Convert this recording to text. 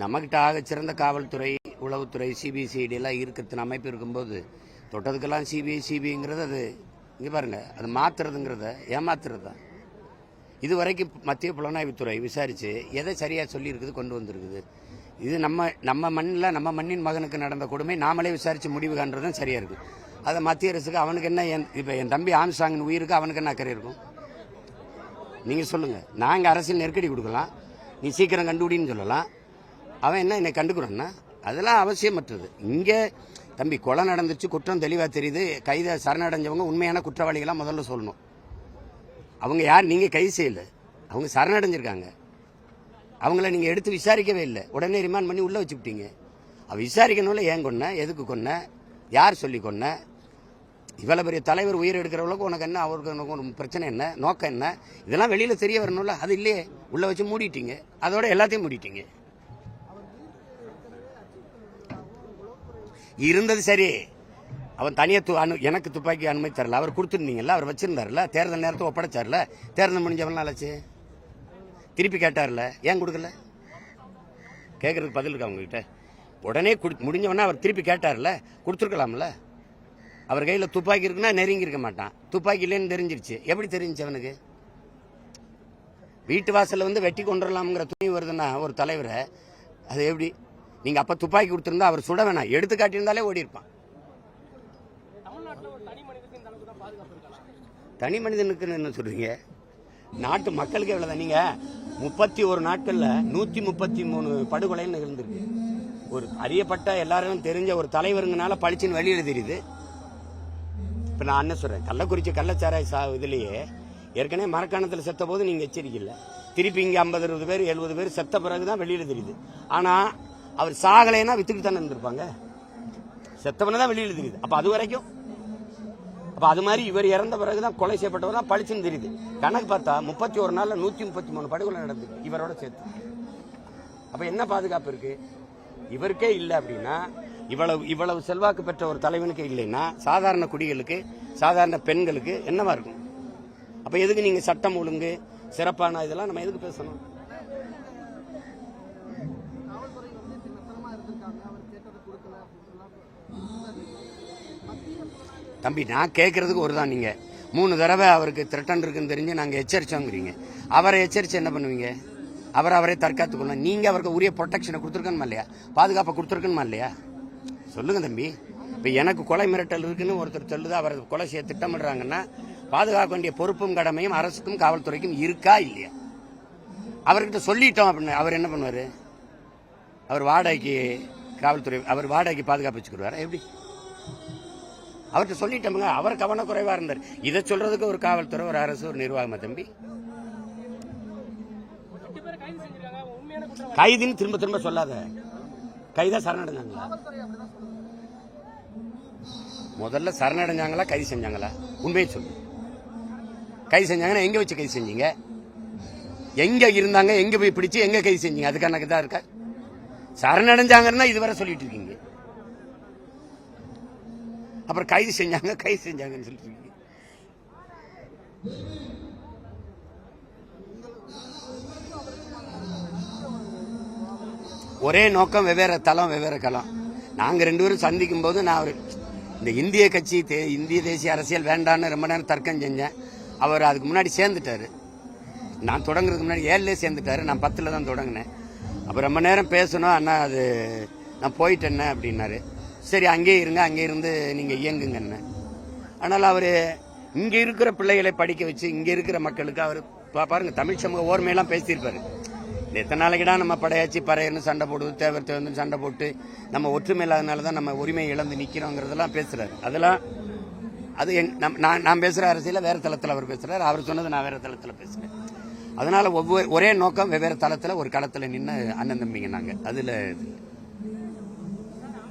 நம்மகிட்ட ஆக சிறந்த காவல்துறை, உளவுத்துறை, சிபிசிஐடி எல்லாம் இருக்கிறது அமைப்பு இருக்கும்போது தொட்டதுக்கெல்லாம் சிபிஐங்கிறது அது இங்கே பாருங்க, அது மாத்துறதுங்கிறத ஏமாத்துறது தான். இது வரைக்கும் மத்திய புலனாய்வுத்துறை விசாரித்து எதை சரியாக சொல்லியிருக்குது, கொண்டு வந்திருக்குது. இது நம்ம மண்ணில் நம்ம மண்ணின் மகனுக்கு நடந்த கொடுமை நாமளே விசாரித்து முடிவு காண்றதும் சரியாக இருக்குது. அதை மத்திய அரசுக்கு அவனுக்கு என்ன, இப்போ என் தம்பி ஆம்ஸ்ட்ராங்கின் உயிருக்கு அவனுக்கு என்ன அக்கறை இருக்கும்? நீங்கள் சொல்லுங்கள். நாங்கள் அரசியல் நெருக்கடி கொடுக்கலாம், நீ சீக்கிரம் கண்டுபிடின்னு சொல்லலாம். அவன் என்ன என்னை கண்டுக்குறான்னா அதெல்லாம் அவசியமற்றது. இங்கே தம்பி கொலை நடந்துச்சு, குற்றம் தெளிவாக தெரியுது, கைதை சரணடைஞ்சவங்க உண்மையான குற்றவாளிகளாக முதல்ல சொல்லணும். அவங்க யார், நீங்கள் கைது செய்யலை, அவங்க சரணடைஞ்சிருக்காங்க. அவங்கள நீங்கள் எடுத்து விசாரிக்கவே இல்லை, உடனே ரிமாண்ட் பண்ணி உள்ளே வச்சுக்கிட்டீங்க. அவள் விசாரிக்கணும்ல, ஏன் கொன்ன, எதுக்கு கொன்ன, யார் சொல்லி கொன்ன, இவ்வளோ பெரிய தலைவர் உயிர் எடுக்கிறவளுக்கு உனக்கு என்ன, அவருக்கு ஒரு பிரச்சனை என்ன, நோக்கம் என்ன, இதெல்லாம் வெளியில் தெரிய வரணும்ல. அது இல்லையே, உள்ளே வச்சு மூடிட்டீங்க, அதோட எல்லாத்தையும் மூடிட்டீங்க. இருந்தது சரி, அவன் தனியாக எனக்கு துப்பாக்கி அனுமதி தரல, அவர் கொடுத்துருந்தீங்கல்ல, அவர் வச்சிருந்தாருல, தேர்தல் நேரத்தை ஒப்படைச்சார்ல, தேர்தல் முடிஞ்சவன் ஆச்சு, திருப்பி கேட்டார்ல, ஏன் கொடுக்கல? கேட்கறதுக்கு பதில் இருக்கா அவங்ககிட்ட? உடனே முடிஞ்சவனா அவர் திருப்பி கேட்டார்ல, கொடுத்துருக்கலாம்ல. அவர் கையில் துப்பாக்கி இருக்குன்னா நெருங்கி இருக்க மாட்டான், துப்பாக்கி இல்லைன்னு தெரிஞ்சிருச்சு. எப்படி தெரிஞ்சிச்சு அவனுக்கு? வீட்டு வாசலில் வந்து வெட்டி கொண்டுடலாம்ங்கிற துணி வருதுன்னா ஒரு தலைவரை, அது எப்படி? நீங்கள் அப்போ துப்பாக்கி கொடுத்துருந்தா அவர் சுட வேணாம், எடுத்து காட்டியிருந்தாலே ஓடி இருப்பான். தனி மனிதனுக்குன்னு என்ன சொல்றீங்க? நாட்டு மக்களுக்கு எவ்வளவுதான்? நீங்க 31 நாட்களில் 133 படுகொலைன்னு நிகழ்ந்திருக்கு. ஒரு அறியப்பட்ட எல்லாரும் தெரிஞ்ச ஒரு தலைவருங்கனால பழிச்சின்னு வெளியில தெரியுது. இப்ப நான் என்ன சொல்றேன், கள்ளக்குறிச்சி கள்ளச்சாராய இதுலயே ஏற்கனவே மரக்காணத்தில் செத்த போது நீங்க எச்சரிக்கல, திருப்பி இங்க 50-60 பேர் 70 பேர் செத்த பிறகுதான் வெளியில தெரியுது. ஆனா அவர் சாகலைன்னா வித்துட்டு தானே இருந்திருப்பாங்க, செத்தவன தான் வெளியில தெரியுது. அப்ப அது வரைக்கும் அப்ப அது மாதிரி இவர் இறந்த பிறகுதான் கொலை செய்யப்பட்டவர் தான் பழிச்சுன்னு தெரியுது. கணக்கு பார்த்தா 31 நாள்ல 133 படுகொலை நடந்தது இவரோட சேர்த்து. அப்ப என்ன பாதுகாப்பு இருக்கு இவருக்கே இல்லை அப்படின்னா? இவ்வளவு செல்வாக்கு பெற்ற ஒரு தலைவனுக்கு இல்லைன்னா சாதாரண குடிகளுக்கு, சாதாரண பெண்களுக்கு என்னவா இருக்கும்? அப்ப எதுக்கு நீங்க சட்டம் ஒழுங்கு சிறப்பான இதெல்லாம் நம்ம எதுக்கு பேசணும்? தம்பி நான் கேட்கறதுக்கு ஒரு தான், நீங்க 3 தடவை அவருக்கு த்ரெட்டன் இருக்குன்னு தெரிஞ்சு நாங்க எச்சரிச்சோங்கிறீங்க. அவரை எச்சரிச்சு என்ன பண்ணுவீங்க? அவரே தற்காத்துக்கொள்ளணும். நீங்க அவருக்கு உரிய ப்ரொடெக்ஷனை கொடுத்துருக்கணுமா இல்லையா, பாதுகாப்பை கொடுத்துருக்கணுமா இல்லையா? சொல்லுங்க தம்பி. இப்ப எனக்கு கொலை மிரட்டல் இருக்குன்னு ஒருத்தர் சொல்லுது, அவர் கொலை செய்ய திட்டமிடுறாங்கன்னா பாதுகாக்க வேண்டிய பொறுப்பும் கடமையும் அரசுக்கும் காவல்துறைக்கும் இருக்கா இல்லையா? அவர்கிட்ட சொல்லிட்டோம் அப்படின்னு அவர் என்ன பண்ணுவாரு? அவர் வாடகைக்கு காவல்துறை, அவர் வாடகைக்கு பாதுகாப்பு வச்சுக்கிடுவார் எப்படி? அவர்கிட்ட சொல்லிட்டோமுங்க, அவர் கவனக்குறைவா இருந்தார். இதை சொல்றதுக்கு ஒரு காவல்துறை, ஒரு அரசு, ஒரு நிர்வாகமா தம்பி? கைதுன்னு திரும்ப சொல்லாத. கைதா சரணடைஞ்சாங்களா? முதல்ல சரணடைஞ்சாங்களா கைது செஞ்சாங்களா? உண்மையை சொல்லு. கைது செஞ்சாங்கன்னா எங்க வச்சு கைது செஞ்சீங்க? எங்க இருந்தாங்க, எங்க போய் பிடிச்சு எங்க கைது செஞ்சீங்க? அதுக்கான இதா இருக்கா? சரணடைஞ்சாங்கன்னா இதுவரை சொல்லிட்டு இருக்கீங்க, அப்புறம் கைது செஞ்சாங்கன்னு சொல்லிட்டு இருக்கீங்க. ஒரே நோக்கம், வெவ்வேறு தளம், வெவ்வேறு களம். நாங்க 2 பேரும் சந்திக்கும் போது நான் இந்த இந்திய கட்சி, இந்திய தேசிய அரசியல் வேண்டான்னு ரொம்ப நேரம் தர்க்கம் செஞ்சேன். அவர் அதுக்கு முன்னாடி சேர்ந்துட்டாரு. நான் தொடங்குறதுக்கு முன்னாடி 7லே சேர்ந்துட்டாரு, நான் 10ல் தான் தொடங்கினேன். அப்போ ரொம்ப நேரம் பேசணும், அண்ணா அது நான் போயிட்டேன்ன அப்படின்னாரு. சரி அங்கே இருங்க, அங்கே இருந்து நீங்க இயங்குங்கன்னு. ஆனால் அவர் இங்க இருக்கிற பிள்ளைகளை படிக்க வச்சு இங்க இருக்கிற மக்களுக்கு அவர் பாருங்க தமிழ் சமூக ஓர்மையெல்லாம் பேசியிருப்பாரு. எத்தனை நாளைக்குடா நம்ம படையாச்சி பறையன்னு சண்டை போடுவது, தேவர் சண்டை போட்டு நம்ம ஒற்றுமை இல்லாதனாலதான் நம்ம உரிமை இழந்து நிக்கிறோங்கிறதெல்லாம் பேசுறாரு. அதெல்லாம் அது நான் பேசுற அரசியல வேற தளத்தில் அவர் பேசுறாரு, அவர் சொன்னது நான் வேற தளத்தில் பேசுறேன். அதனால ஒரே நோக்கம், வெவ்வேறு தளத்தில் ஒரு களத்தில் நின்று அண்ணன் தம்பிங்க நாங்க. அதுல